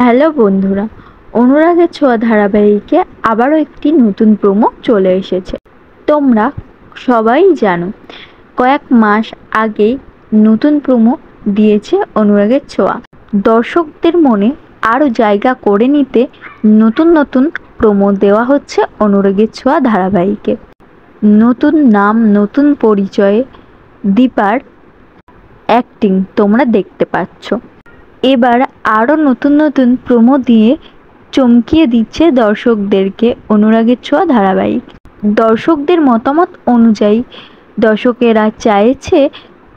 Hello বন্ধুরা, অনুরাগের ছোঁয়া ধারাবাহিকে আবারও একটি নতুন প্রোমো চলে এসেছে। তোমরা সবাই জানো কয়েক মাস আগেই নতুন প্রোমো দিয়েছে অনুরাগের ছোঁয়া। দর্শকদের মনে আরও জায়গা করে নিতে নতুন নতুন প্রোমো দেওয়া হচ্ছে অনুরাগের ছোঁয়া ধারাবাহিকে। নতুন নাম, নতুন পরিচয়ে দীপার অ্যাক্টিং তোমরা দেখতে পাচ্ছ। এবার আরও নতুন নতুন প্রোমো দিয়ে চমকিয়ে দিচ্ছে দর্শকদেরকে অনুরাগের ছোঁয়া ধারাবাহিক। দর্শকদের মতামত অনুযায়ী দর্শকেরা চাইছে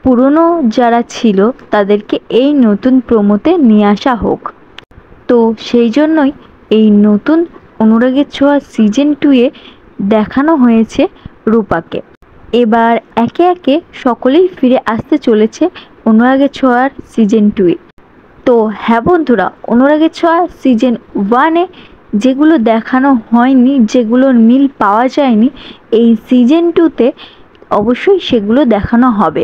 পুরনো যারা ছিল তাদেরকে এই নতুন প্রোমোতে নিয়ে আসা হোক। তো সেই জন্যই এই নতুন অনুরাগের ছোঁয়া সিজন 2-এ দেখানো হয়েছে রূপাকে। এবার একে একে সকলেই ফিরে আসতে চলেছে অনুরাগের ছোঁয়ার সিজন 2-এ। তো হ্যাঁ বন্ধুরা, অনুরাগের ছোঁয়া সিজন 1-এ যেগুলো দেখানো হয়নি, যেগুলোর মিল পাওয়া যায়নি, এই সিজন 2-তে অবশ্যই সেগুলো দেখানো হবে।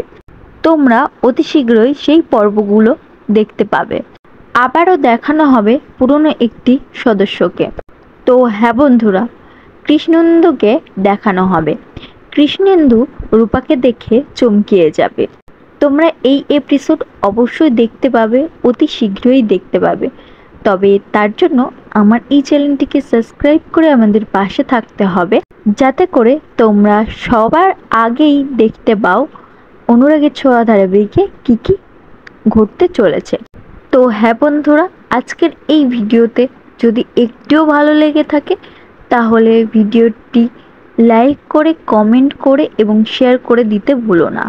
তোমরা অতি শীঘ্রই সেই পর্বগুলো দেখতে পাবে। আবারও দেখানো হবে পুরনো একটি সদস্যকে। তো হ্যাঁ বন্ধুরা, কৃষ্ণেন্দুকে দেখানো হবে। কৃষ্ণেন্দু রূপাকে দেখে চমকিয়ে যাবে। তোমরা এই এপিসোড অবশ্যই দেখতে পাবে, অতি শীঘ্রই দেখতে পাবে। তবে তার জন্য আমার এই চ্যানেলটিকে সাবস্ক্রাইব করে আমাদের পাশে থাকতে হবে, যাতে করে তোমরা সবার আগেই দেখতে পাও অনুরাগের ছোঁয়া ধারাবাহিকে কী কী ঘটতে চলেছে। তো হ্যাঁ বন্ধুরা, আজকের এই ভিডিওতে যদি একটুও ভালো লেগে থাকে তাহলে ভিডিওটি লাইক করে, কমেন্ট করে এবং শেয়ার করে দিতে ভুলো না।